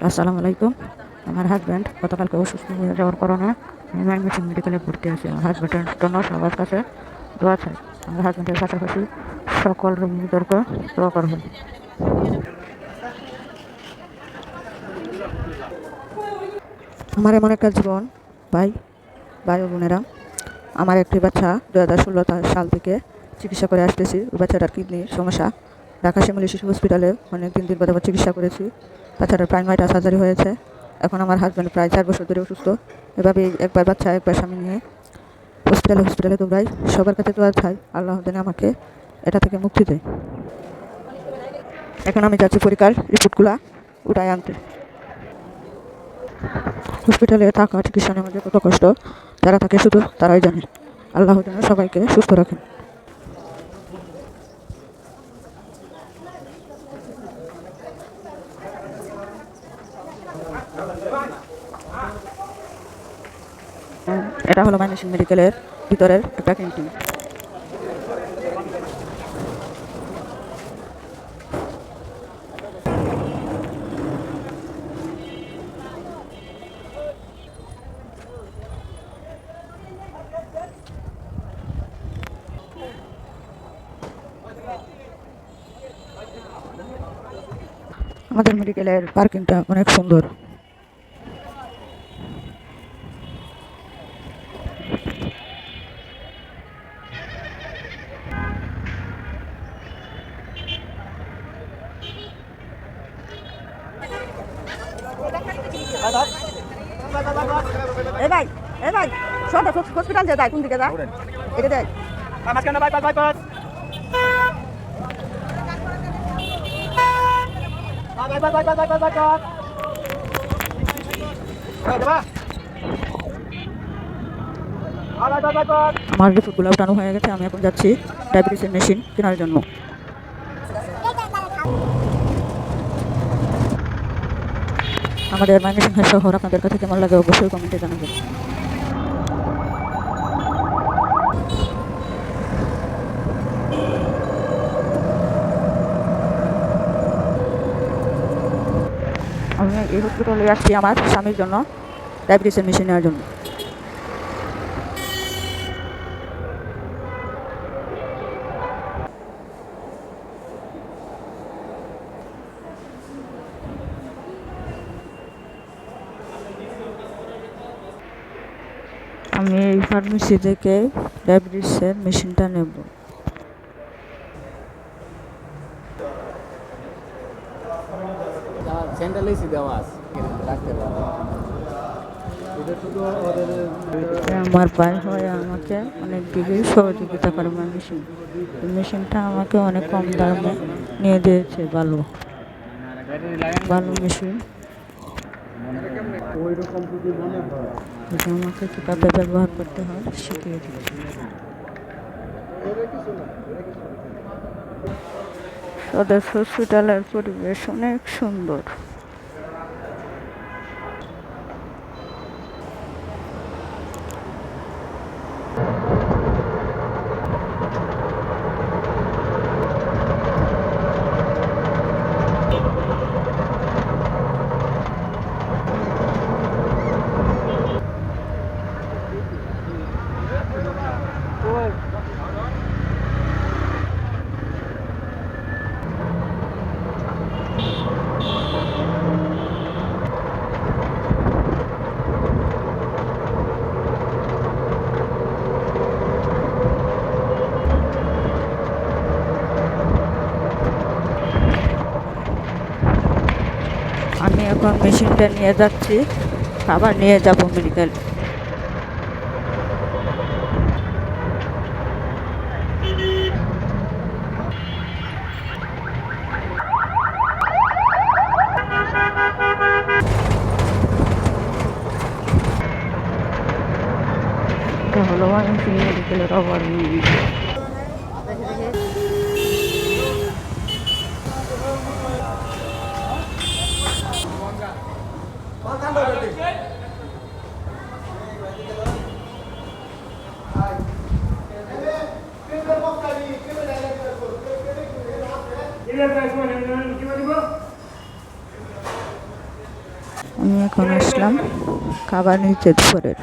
আসসালামু আলাইকুম। আমার হাজব্যান্ড গতকালকে অসুস্থ হয়ে যাওয়ার কারণে আমি ময়মনসিংহ মেডিকেলে ভর্তি আছি। আমার হাজব্যান্ডের জন্য সবার কাছে দোয়া চাই। আমার হাজব্যান্ডের পাশাপাশি সকল রোগীদেরকে দোয়া করবেন। আমার এমন একটা জীবন ভাই ও বোনেরা, আমার একটি বাচ্চা 2016 সাল থেকে চিকিৎসা করে আসতেছি। ওই বাচ্চাটার কিডনির সমস্যা। ঢাকা শিমুলী শিশু হসপিটালে অনেক দিন বাদে চিকিৎসা করেছি। বাচ্চাটার প্রায় 9টা সার্জারি হয়েছে। এখন আমার হাজব্যান্ড প্রায় 4 বছর ধরে অসুস্থ। এভাবেই একবার বাচ্চা একবার স্বামী নিয়ে হসপিটালে দৌড়াই। সবার কাছে দোয়া চাই আল্লাহ যেন আমাকে এটা থেকে মুক্তি দেয়। এখন আমি যাচ্ছি পরীক্ষার রিপোর্টগুলা উঠাই আনতে। হসপিটালে থাকা চিকিৎসা নেওয়ার মধ্যে কত কষ্ট যারা থাকে শুধু তারাই জানে। আল্লাহ যেন সবাইকে সুস্থ রাখেন। এটা হলো ময়মনসিংহ মেডিকেলের ভিতরের একটা ক্যান্টিন। আমাদের মেডিকেলের পার্কিংটা অনেক সুন্দর। ভাই সব হসপিটাল যায় কোন দিকে যায় এটা দেয় মাঝখানে বাইপাস আমার রিপোর্টগুলো উঠানো হয়ে গেছে। আমি এখন যাচ্ছি ডায়াবেটিসের মেশিন কেনার জন্য। আমাদের ময়মনসিংহ শহর আপনাদের কাছে কেমন লাগে অবশ্যই কমেন্টে জানাবেন। আমি এই হসপিটালে আসছি আমার স্বামীর জন্য ডায়াবেটিসের মেশিন নেওয়ার জন্য। আমি এই ফার্মেসি থেকে ডায়াবেটিসের মেশিনটা নেব। আমার ভাই হয় আমাকে অনেক দিকে সহযোগিতা করে। মেশিনটা আমাকে অনেক কম দামে নিয়ে দিয়েছে। ভালো মেশিন। আমাকে কীভাবে ব্যবহার করতে হয় শিখিয়ে দিয়েছে। ওদের হসপিটালের পরিবেশ অনেক সুন্দর। আমি এখন মেশিনটা নিয়ে যাচ্ছি, আবার নিয়ে যাব মেডিকেল। এটা হলো মেডিকেলের ওভার। আমি এখন আসলাম খাবার নিতে দুপুরের।